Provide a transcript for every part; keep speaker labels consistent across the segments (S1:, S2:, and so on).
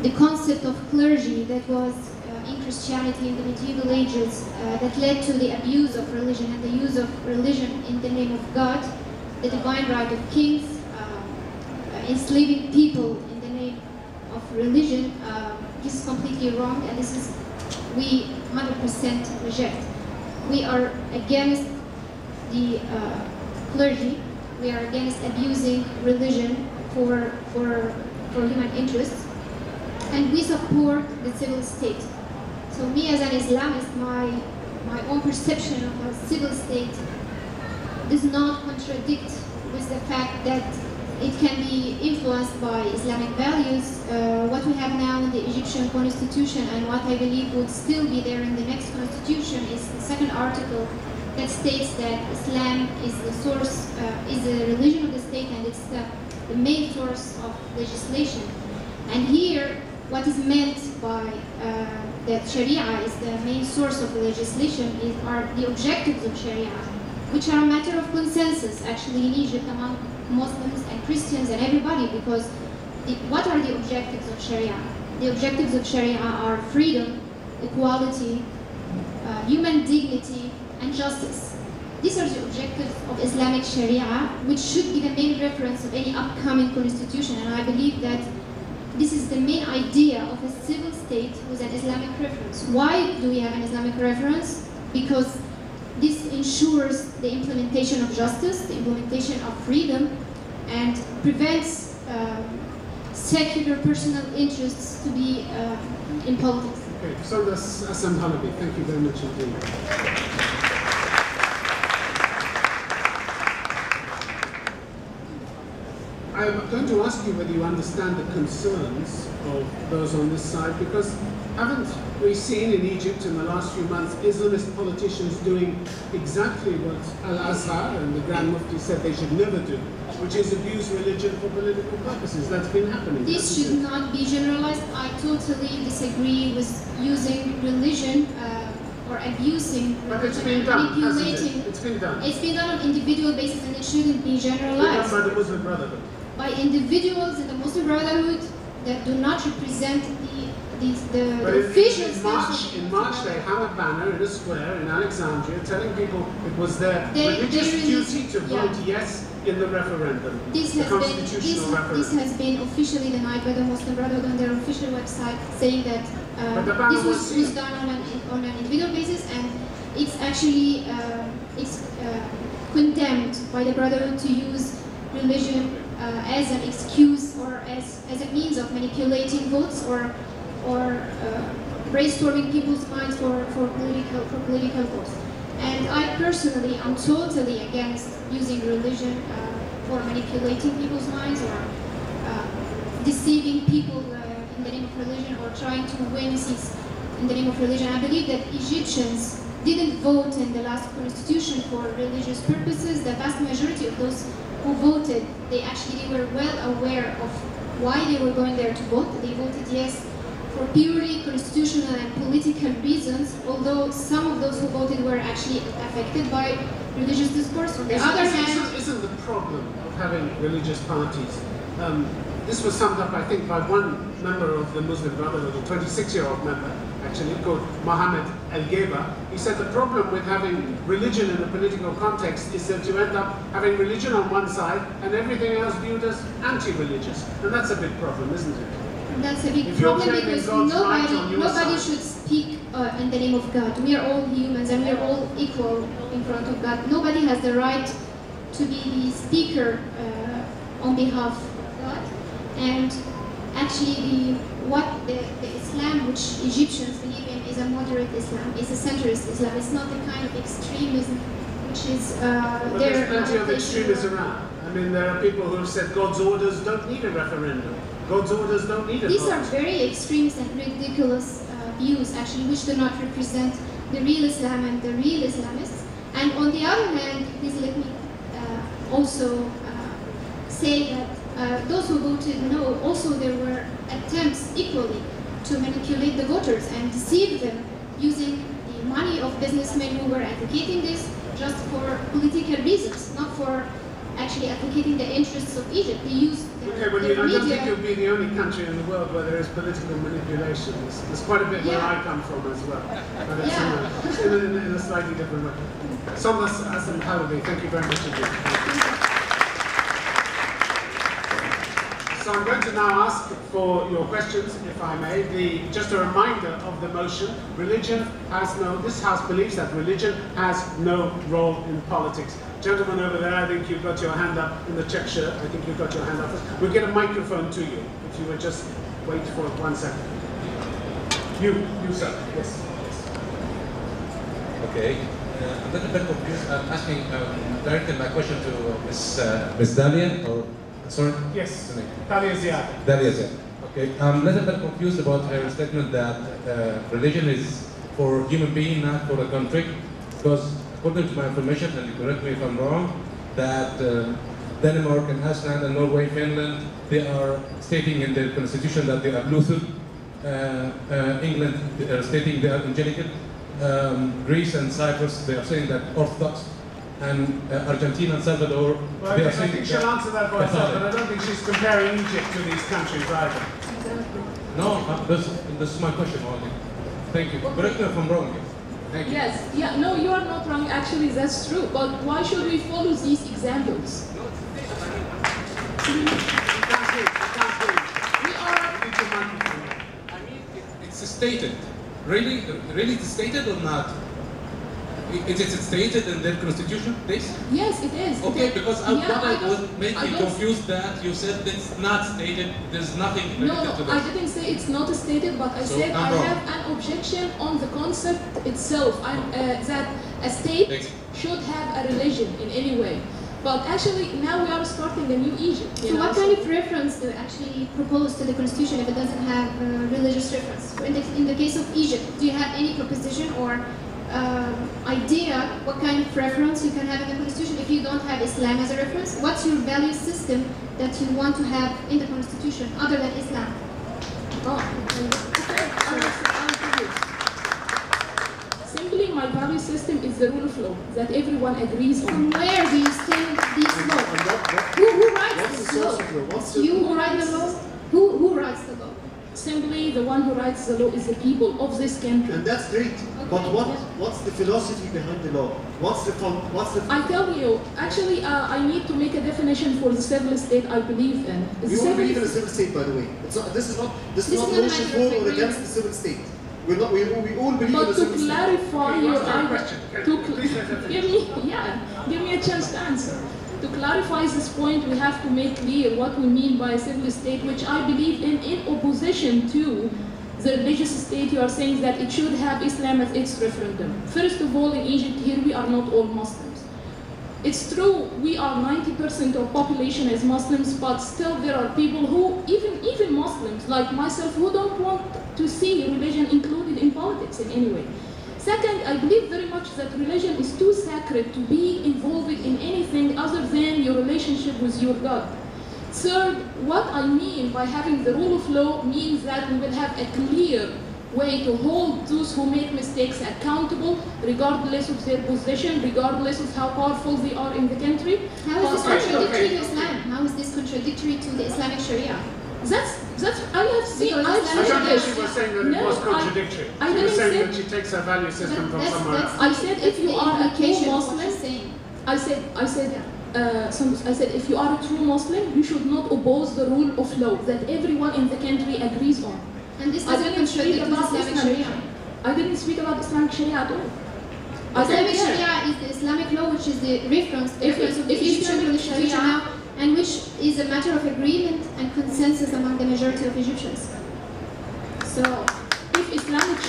S1: the concept of clergy that was in Christianity in the medieval ages that led to the abuse of religion and the use of religion in the name of God, the divine right of kings, enslaving people in the name of religion. This is completely wrong, and this is we 100% reject. We are against the clergy. We are against abusing religion for human interests, and we support the civil state. So me as an Islamist, my own perception of a civil state does not contradict with the fact that it can be influenced by Islamic values. What we have now in the Egyptian constitution and what I believe would still be there in the next constitution is the second article that states that Islam is the source, is the religion of the state, and it's the main source of legislation. And here, what is meant by that Sharia is the main source of legislation are the objectives of Sharia, which are a matter of consensus actually in Egypt among Muslims and Christians and everybody, because what are the objectives of Sharia? The objectives of Sharia are freedom, equality, human dignity, and justice. These are the objectives of Islamic Sharia, which should be the main reference of any upcoming constitution, and I believe that this is the main idea of a civil state with an Islamic reference. Why do we have an Islamic reference? Because this ensures the implementation of justice, the implementation of freedom, and prevents secular personal interests to be in politics.
S2: Okay, so that's Assam Halabi. Thank you very much indeed. I'm going to ask you whether you understand the concerns of those on this side, because haven't we seen in Egypt in the last few months Islamist politicians doing exactly what Al-Azhar and the Grand Mufti said they should never do, which is abuse religion for political purposes? That's been happening.
S1: This should not be generalized. I totally disagree with using religion or abusing religion.
S2: But it's been done, hasn't it? It's been done.
S1: It's been done on individual basis, and it shouldn't be generalized.
S2: It's been done by the Muslim Brotherhood.
S1: By individuals in the Muslim Brotherhood that do not represent the official
S2: state. In March, they hung a banner in a square in Alexandria telling people it was their religious duty to vote yes in the referendum,
S1: this has been officially denied by the Muslim Brotherhood on their official website, saying that this was done on an individual basis, and it's actually condemned by the Brotherhood to use religion as an excuse or as a means of manipulating votes or brainstorming people's minds for political votes. And I personally am totally against using religion for manipulating people's minds or deceiving people in the name of religion or trying to win seats in the name of religion. I believe that Egyptians didn't vote in the last constitution for religious purposes. The vast majority of those who voted, they were well aware of why they were going there to vote. They voted yes for purely constitutional and political reasons, although some of those who voted were actually affected by religious discourse. On the other hand,
S2: isn't the problem of having religious parties? This was summed up, I think, by one member of the Muslim Brotherhood, a 26-year-old member, actually, called Mohammed Al-Gheba. He said the problem with having religion in a political context is that you end up having religion on one side and everything else viewed as anti-religious. And that's a big problem, isn't it?
S1: That's a big problem because nobody should speak in the name of God. We are all humans and we are all equal in front of God. Nobody has the right to be the speaker on behalf of God. And actually, the Islam which Egyptians believe in is a moderate Islam, is a centrist Islam. It's not the kind of extremism which is
S2: well, there's plenty of extremism around. I mean, there are people who have said God's orders don't need a referendum. God's orders don't need a
S1: These
S2: vote.
S1: are very extremist and ridiculous views, actually, which do not represent the real Islam and the real Islamists. And on the other hand, please let me also say that those who voted no, also there were attempts equally to manipulate the voters and deceive them using the money of businessmen who were advocating this just for political reasons, not for actually advocating the interests of Egypt. They use
S2: okay, well, I don't think you'll be the only country in the world where there is political manipulation. There's quite a bit where I come from as well, but it's in a slightly different way. Thomas Hassan Halabi, thank you very much indeed. So I'm going to now ask for your questions, if I may. Just a reminder of the motion. Religion has no, this House believes that religion has no role in politics. Gentleman over there, I think you've got your hand up in the check shirt. I think you've got your hand up. We'll get a microphone to you, if you would just wait for 1 second. You sir, yes.
S3: Okay, I'm a little bit confused. I'm asking, directing my question to Ms. Dalia, or, sorry?
S2: Yes, Dalia Ziad.
S3: Dalia Ziad. Okay, I'm a little bit confused about her statement that religion is for human being, not for a country, because according to my information, and you correct me if I'm wrong, that Denmark and Iceland and Norway, Finland, they are stating in their constitution that they are Lutheran. England stating they are Angelican. Greece and Cyprus, they are saying that Orthodox. And Argentina and Salvador,
S2: well,
S3: they are
S2: I
S3: saying
S2: think she'll answer that for herself, but I don't think she's comparing Egypt to these countries either.
S3: No, this is my question only. Thank you. Correct me if I'm wrong. Thank you.
S4: Yes, yeah, no, you are not wrong. Actually, that's true. But why should we follow these examples?
S3: It's stated. Really it's stated or not? Is it stated in their constitution, this?
S4: Yes, it is.
S3: Okay, because I was making
S4: I
S3: confused that you said it's not stated, there's nothing related to this.
S4: No, I didn't say it's not stated, but I said I have an objection on the concept itself. That a state should have a religion in any way. But actually, now we are starting a new Egypt.
S1: So what kind of reference do you actually propose to the constitution if it doesn't have religious reference? In the case of Egypt, do you have any proposition or idea what kind of reference you can have in the constitution if you don't have Islam as a reference? What's your value system that you want to have in the constitution other than Islam?
S4: Simply, my value system is the rule of law that everyone agrees on.
S1: From where do you stand these laws? Who writes the law? You who write the law? Who writes the law?
S4: Simply, the one who writes the law is the people of this country.
S5: And that's great. Okay. But what's the philosophy behind the law? What's the?
S4: I tell you, actually, I need to make a definition for the civil state I believe in.
S5: We all believe in a civil state, by the way. This is not a motion for or against the civil state. We all believe in a civil state.
S4: But to clarify your question, give me a chance to answer. To clarify this point, we have to make clear what we mean by a civil state, which I believe in opposition to the religious state. You are saying that it should have Islam as its referendum. First of all, in Egypt here, we are not all Muslims. It's true, we are 90% of population as Muslims, but still there are people who, even Muslims like myself, who don't want to see religion included in politics in any way. Second, I believe very much that religion is too sacred to be involved in anything other than your relationship with your God. Third, what I mean by having the rule of law means that we will have a clear way to hold those who make mistakes accountable, regardless of their position, regardless of how powerful they are in the country.
S1: How is this contradictory to Islam? How is this contradictory to the Islamic Sharia?
S4: I have seen.
S2: I don't think she was saying that it was contradictory. She was saying that she takes her value system from somewhere else.
S4: I said if you are a true Muslim, I said if you are a true Muslim, you should not oppose the rule of law that everyone in the country agrees on.
S1: And this doesn't contradict Islamic Sharia.
S4: I didn't speak about Islamic Sharia at all.
S1: Islamic Sharia is the Islamic law, which is the reference of the Egyptian constitution now, and which is a matter of agreement and consensus among the majority of Egyptians.
S4: So, if Islamic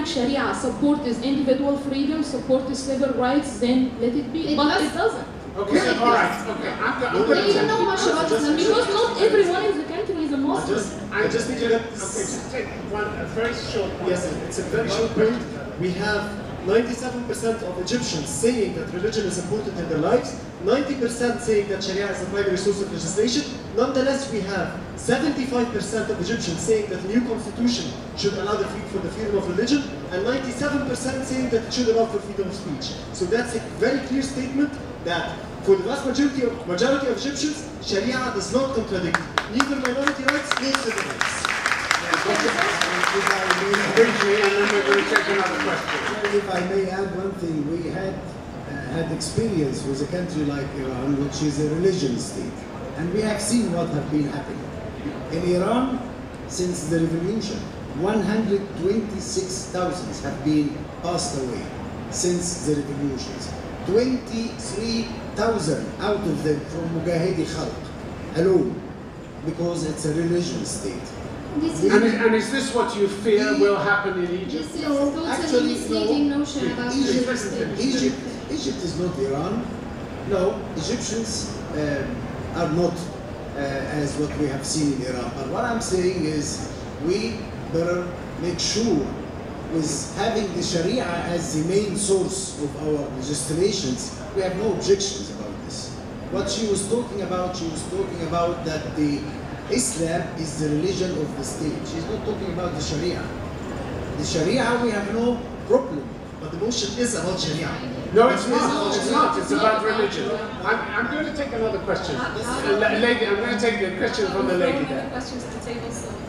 S4: Sharia supports individual freedom, supports civil rights, then let it be. But it doesn't.
S2: Okay, all right. Okay, I'm going
S1: to know much about Islam
S4: because not everyone in the country is a Muslim.
S5: I just need to get.
S2: Okay, just take a very short point.
S5: Yes, it's a very short point. We have 97% of Egyptians saying that religion is important in their lives, 90% saying that Sharia is the primary source of legislation. Nonetheless, we have 75% of Egyptians saying that the new constitution should allow for the freedom of religion, and 97% saying that it should allow for freedom of speech. So that's a very clear statement that for the vast majority of Egyptians, Sharia does not contradict neither minority rights nor civil rights.
S2: Briefly, and then we're going to take another question.
S6: If I may add one thing, we had experience with a country like Iran, which is a religion state, and we have seen what has been happening. In Iran, since the revolution, 126,000 have been passed away since the revolutions. 23,000 out of them from Mujahidi Khalq alone, because it's a religion state.
S2: And is this what you fear will happen in Egypt?
S1: This is totally misleading notion about
S6: Egypt is not Iran. No, Egyptians are not as what we have seen in Iran. But what I'm saying is we better make sure with having the Sharia as the main source of our legislations, we have no objections about this. What she was talking about that the Islam is the religion of the state. She's not talking about the Sharia. The Sharia, we have no problem.
S5: But the motion is about Sharia.
S2: No, it's not. It's not. It's about religion. I'm going to take another question. Lady, I'm going to take a question from the lady there.
S7: Questions to the table, so